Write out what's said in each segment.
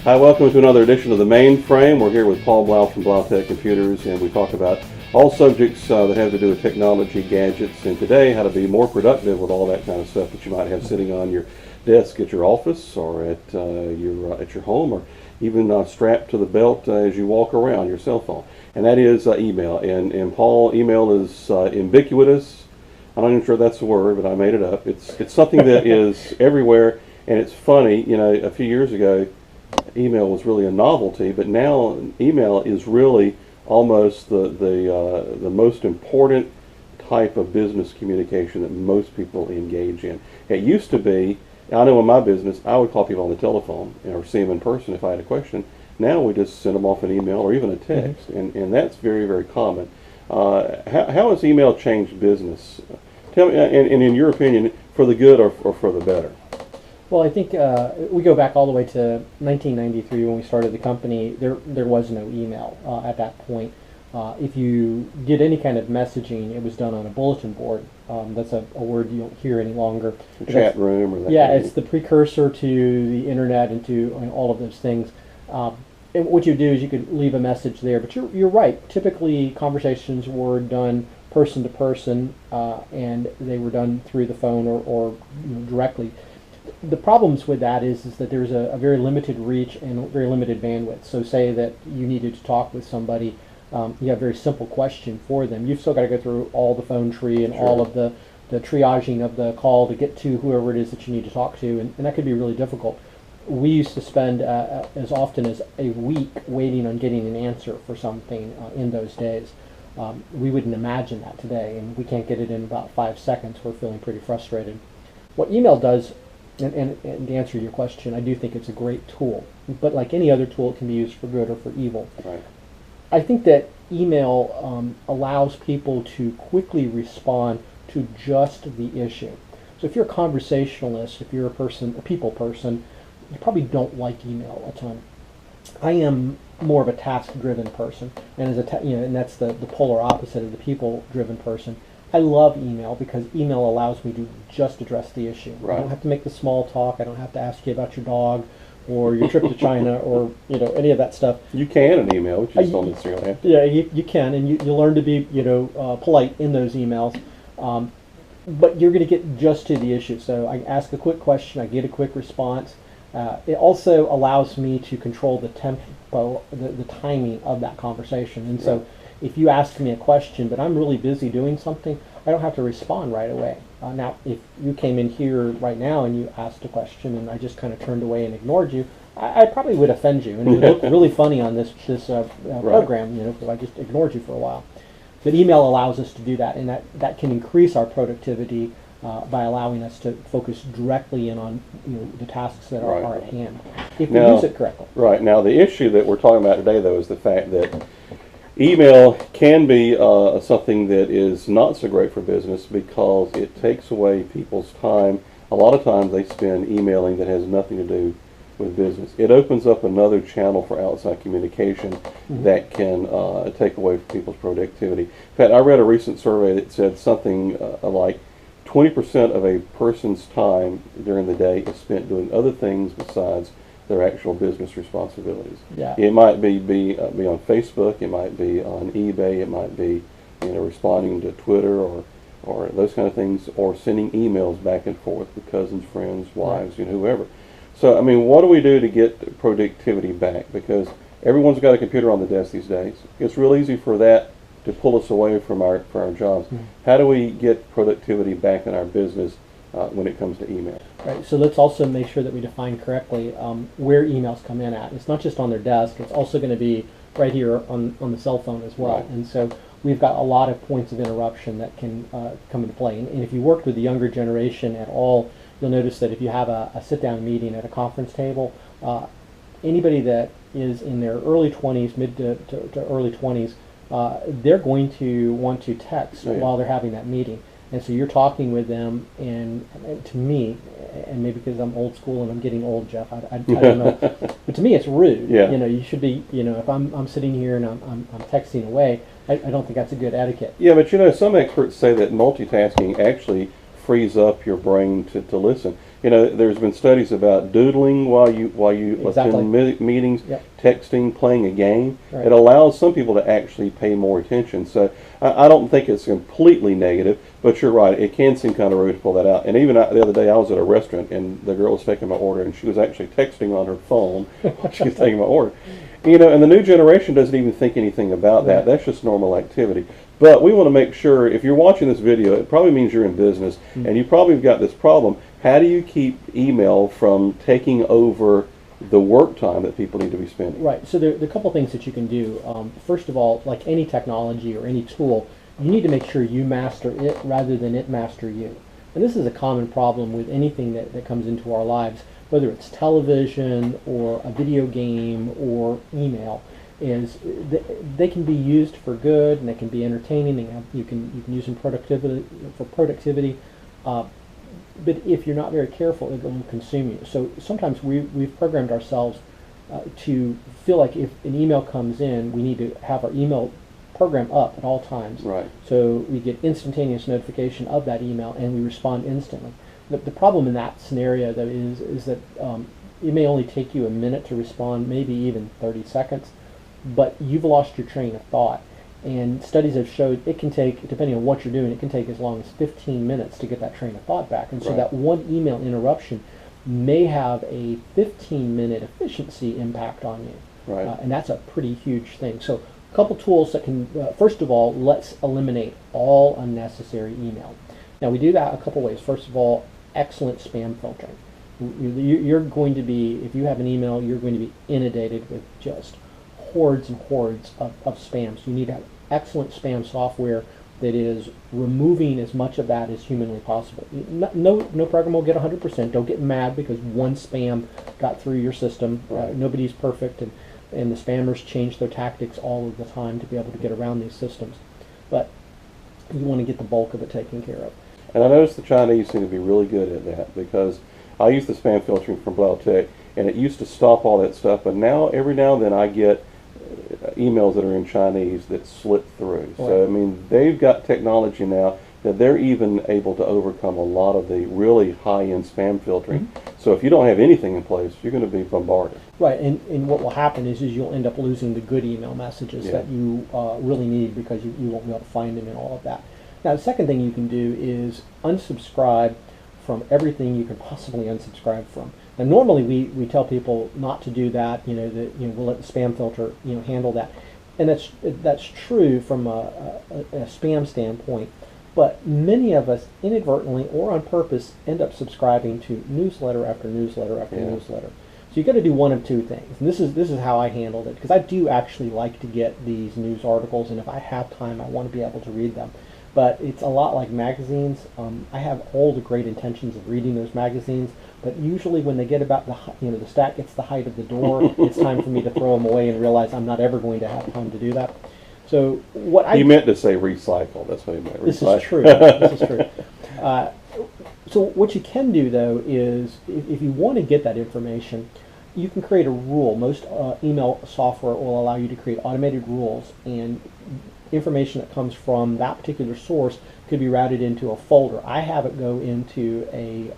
Hi, welcome to another edition of The Mainframe. We're here with Paul Blau from Blautech Computers, and we talk about all subjects that have to do with technology, gadgets, and today how to be more productive with all that kind of stuff that you might have sitting on your desk at your office or at your home, or even strapped to the belt as you walk around, your cell phone. And that is email. And Paul, email is ubiquitous. I'm not even sure that's the word, but I made it up. It's something that is everywhere, and it's funny. You know, a few years ago, email was really a novelty, but now email is really almost the most important type of business communication that most people engage in. It used to be, I know in my business, I would call people on the telephone or see them in person if I had a question. Now we just send them off an email or even a text, and that's very, very common. How has email changed business? Tell me, and in your opinion, for the good or for the better? Well, I think we go back all the way to 1993 when we started the company. There was no email at that point. If you did any kind of messaging, it was done on a bulletin board. That's a word you don't hear any longer. Chat room or that. Yeah, it's the precursor to the internet and to all of those things. And what you do is you could leave a message there. But you're right. Typically, conversations were done person to person, and they were done through the phone or directly. The problems with that is that there's a very limited reach and very limited bandwidth. So say that you needed to talk with somebody, you have a very simple question for them. You've still got to go through all the phone tree and all of the triaging of the call to get to whoever it is that you need to talk to, and that could be really difficult. We used to spend as often as a week waiting on getting an answer for something in those days. We wouldn't imagine that today, and we can't get it in about 5 seconds. We're feeling pretty frustrated. What email does, and to answer your question, I do think it's a great tool, but like any other tool, it can be used for good or for evil. Right. I think that email allows people to quickly respond to just the issue. So if you're a conversationalist, if you're a people person, you probably don't like email a ton. I am more of a task-driven person, and and that's the polar opposite of the people-driven person. I love email because email allows me to just address the issue. Right. I don't have to make the small talk. I don't have to ask you about your dog or your trip to China or any of that stuff. You can an email, which you just don't necessarily have. Yeah, you can, and you learn to be polite in those emails. But you're going to get just to the issue. So I ask a quick question, I get a quick response. It also allows me to control the tempo, the timing of that conversation. And so if you ask me a question, but I'm really busy doing something, I don't have to respond right away. Now, if you came in here right now and you asked a question and I just kind of turned away and ignored you, I probably would offend you, and it would look really funny on this program, because I just ignored you for a while. But email allows us to do that, and that can increase our productivity by allowing us to focus directly in on the tasks that are at hand, if we use it correctly. Right. Now, the issue that we're talking about today, though, is the fact that email can be something that is not so great for business because it takes away people's time. A lot of times they spend emailing that has nothing to do with business. It opens up another channel for outside communication that can take away from people's productivity. In fact, I read a recent survey that said something like 20% of a person's time during the day is spent doing other things besides their actual business responsibilities. Yeah. It might be on Facebook, it might be on eBay, it might be responding to Twitter or those kind of things, or sending emails back and forth with cousins, friends, wives, whoever. So I mean, what do we do to get productivity back? Because everyone's got a computer on the desk these days. It's real easy for that to pull us away from our jobs. How do we get productivity back in our business when it comes to email? Right, so let's also make sure that we define correctly where emails come in at. It's not just on their desk, it's also going to be right here on the cell phone as well. Right. And so we've got a lot of points of interruption that can come into play. And if you worked with the younger generation at all, you'll notice that if you have a sit-down meeting at a conference table, anybody that is in their early 20s, mid to early 20s, they're going to want to text while they're having that meeting. And so you're talking with them, and to me, and maybe because I'm old school and I'm getting old, Jeff, I don't know, but to me it's rude. Yeah. You should be, if I'm sitting here and I'm texting away, I don't think that's a good etiquette. Yeah, but some experts say that multitasking actually frees up your brain to listen. there's been studies about doodling while you Exactly. attend meetings, Yep. texting, playing a game. Right. It allows some people to actually pay more attention. So I don't think it's completely negative, but you're right. It can seem kind of rude to pull that out. And even the other day, I was at a restaurant and the girl was taking my order, and she was actually texting on her phone while she was taking my order. And the new generation doesn't even think anything about that. Right. That's just normal activity. But we want to make sure, if you're watching this video, it probably means you're in business, and you probably have got this problem. How do you keep email from taking over the work time that people need to be spending? Right. So there are a couple things that you can do. First of all, like any technology or any tool, you need to make sure you master it rather than it master you. And this is a common problem with anything that comes into our lives, whether it's television or a video game or email. Is they can be used for good and they can be entertaining. You can use them for productivity. But if you're not very careful, it will consume you. So sometimes we've programmed ourselves to feel like if an email comes in, we need to have our email program up at all times. Right. So we get instantaneous notification of that email and we respond instantly. The problem in that scenario, though, is that it may only take you a minute to respond, maybe even 30 seconds, but you've lost your train of thought. And studies have showed it can take, depending on what you're doing, it can take as long as 15 minutes to get that train of thought back. And so Right. that one email interruption may have a 15-minute efficiency impact on you. Right. And that's a pretty huge thing. So a couple tools that can, first of all, let's eliminate all unnecessary email. Now we do that a couple ways. First of all, excellent spam filtering. You're going to be, if you have an email, you're going to be inundated with just hordes and hordes of spams. You need to have excellent spam software that is removing as much of that as humanly possible. No program will get 100%. Don't get mad because one spam got through your system. Right. Nobody's perfect, and the spammers change their tactics all of the time to be able to get around these systems. But you want to get the bulk of it taken care of. And I noticed the Chinese seem to be really good at that, because I use the spam filtering from Blautech, and it used to stop all that stuff, but now every now and then I get emails that are in Chinese that slip through. So, I mean, they've got technology now that they're even able to overcome a lot of the really high-end spam filtering. So if you don't have anything in place, you're going to be bombarded. Right, and what will happen is you'll end up losing the good email messages Yeah. that you really need because you won't be able to find them and all of that. Now, the second thing you can do is unsubscribe from everything you can possibly unsubscribe from. Now, normally we tell people not to do that. We'll let the spam filter handle that, and that's true from a spam standpoint. But many of us inadvertently or on purpose end up subscribing to newsletter after newsletter after Yeah. newsletter. So you got to do one of two things, and this is how I handled it, because I do actually like to get these news articles, and if I have time, I want to be able to read them. But it's a lot like magazines. I have all the great intentions of reading those magazines, but usually when they get about the stack gets the height of the door, it's time for me to throw them away and realize I'm not ever going to have time to do that. So what I He meant to say recycle. That's what he meant. this Recycle. is true. This is true. So what you can do, though, is if you want to get that information, you can create a rule. Most email software will allow you to create automated rules, and information that comes from that particular source could be routed into a folder. I have it go into a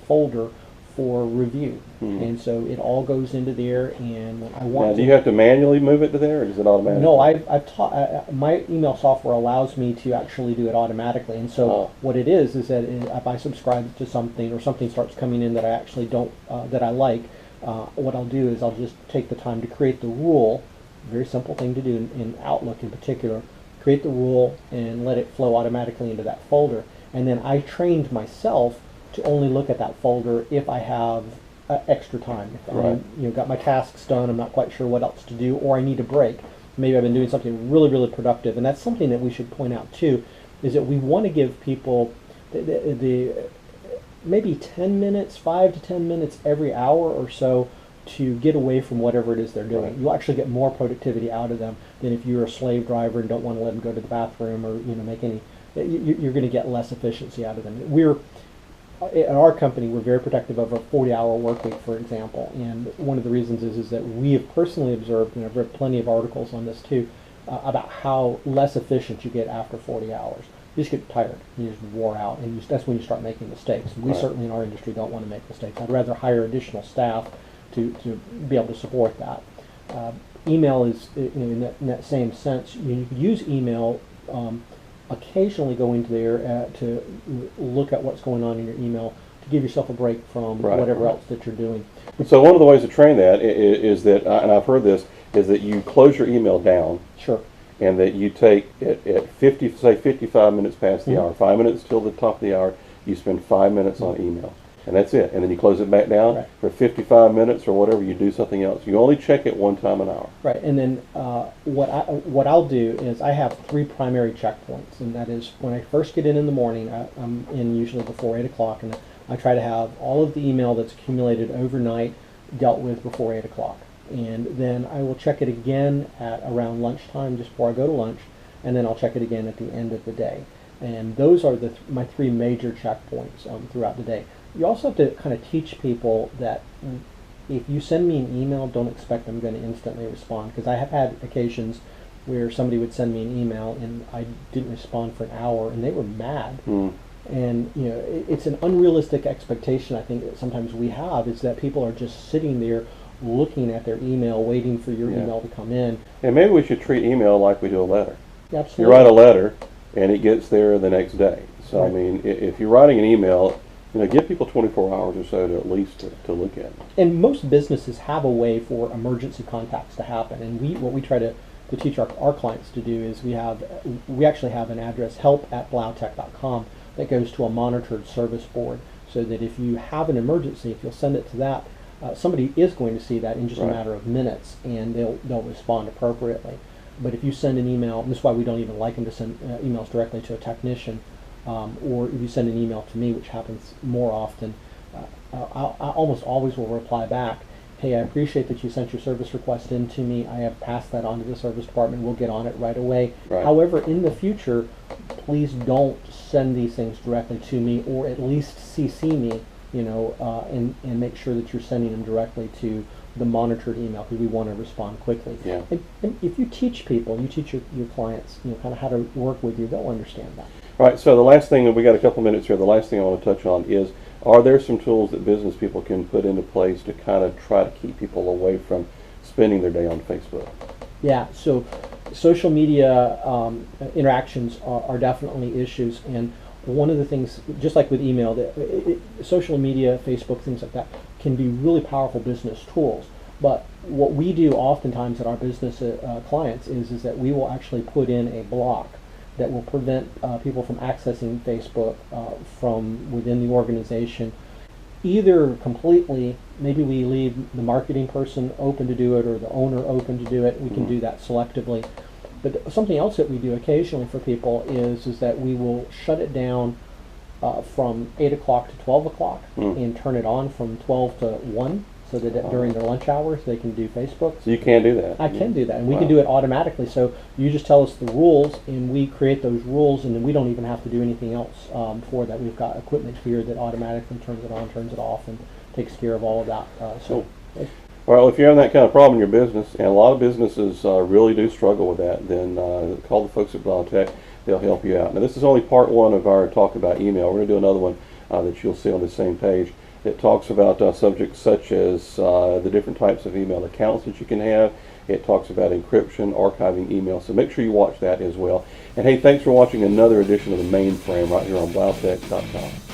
folder for review, and so it all goes into there. And when I want Now, to, do you have to manually move it to there, or is it automatic? no, I've taught my email software allows me to actually do it automatically, and so Oh. what it is that if I subscribe to something or something starts coming in that I actually don't that I like, what I'll do is I'll just take the time to create the rule. Very simple thing to do in Outlook in particular. Create the rule and let it flow automatically into that folder, and then I trained myself to only look at that folder if I have extra time. If Right. I'm got my tasks done, I'm not quite sure what else to do, or I need a break. Maybe I've been doing something really, really productive, and that's something that we should point out too, is that we want to give people the maybe 10 minutes, 5 to 10 minutes every hour or so to get away from whatever it is they're doing. Right. You'll actually get more productivity out of them than if you're a slave driver and don't want to let them go to the bathroom or make any. You're going to get less efficiency out of them. At our company, we're very protective of a 40-hour work week, for example, and one of the reasons is that we have personally observed, and I've read plenty of articles on this too, about how less efficient you get after 40 hours. you just get tired. You just wore out, and that's when you start making mistakes. And we Right. certainly in our industry don't want to make mistakes. I'd rather hire additional staff to be able to support that. Email is, in that same sense. You could use email. Occasionally go into there to look at what's going on in your email to give yourself a break from Right. whatever else that you're doing. So one of the ways to train that is that, and I've heard this, is that you close your email down Sure. and that you take at 50, say 55 minutes past the Mhm. hour, 5 minutes till the top of the hour, you spend 5 minutes on email. And that's it. And then you close it back down Right. for 55 minutes or whatever, you do something else. You only check it one time an hour. Right, and then what I'll do is I have 3 primary checkpoints, and that is when I first get in the morning. I'm in usually before 8 o'clock, and I try to have all of the email that's accumulated overnight dealt with before 8 o'clock, and then I will check it again at around lunchtime, just before I go to lunch, and then I'll check it again at the end of the day. And those are my 3 major checkpoints throughout the day. You also have to kind of teach people that if you send me an email, don't expect I'm going to instantly respond, because I have had occasions where somebody would send me an email and I didn't respond for an hour and they were mad. Mm. And it's an unrealistic expectation I think that sometimes we have, is that people are just sitting there looking at their email, waiting for your Yeah. email to come in. And maybe we should treat email like we do a letter. Absolutely. You write a letter and it gets there the next day. So, I Right. mean, if you're writing an email, give people 24 hours or so to at least to look at it. And most businesses have a way for emergency contacts to happen. And what we try to teach our clients to do is we actually have an address, help@blautech.com, that goes to a monitored service board, so that if you have an emergency, if you'll send it to that, somebody is going to see that in just Right. a matter of minutes, and they'll respond appropriately. But if you send an email, and this is why we don't even like them to send emails directly to a technician, or if you send an email to me, which happens more often, I almost always will reply back, hey, I appreciate that you sent your service request in to me. I have passed that on to the service department. We'll get on it right away. Right. However, in the future, please don't send these things directly to me, or at least CC me, and make sure that you're sending them directly to the monitored email, because we want to respond quickly. Yeah. And if you teach people, you teach your clients, kind of how to work with you, they'll understand that. All right, so the last thing, we got a couple minutes here, the last thing I want to touch on is, are there some tools that business people can put into place to kind of try to keep people away from spending their day on Facebook? Yeah, so social media interactions are definitely issues, and one of the things, just like with email, social media, Facebook, things like that, can be really powerful business tools. But what we do oftentimes at our business clients is that we will actually put in a block that will prevent people from accessing Facebook from within the organization, either completely. Maybe we leave the marketing person open to do it, or the owner open to do it. We can do that selectively. But something else that we do occasionally for people is that we will shut it down from 8 o'clock to 12 o'clock and turn it on from 12 to 1, so that during their lunch hours they can do Facebook. So you can do that? I can do that, and we Wow. can do it automatically. So you just tell us the rules, and we create those rules, and then we don't even have to do anything else for that. We've got equipment here that automatically turns it on, turns it off, and takes care of all of that. Well, if you're having that kind of problem in your business, and a lot of businesses really do struggle with that, then call the folks at Blautech. They'll help you out. Now, this is only part 1 of our talk about email. We're going to do another one that you'll see on the same page. It talks about subjects such as the different types of email accounts that you can have. It talks about encryption, archiving email. So make sure you watch that as well. And hey, thanks for watching another edition of The Mainframe right here on Blautech.com.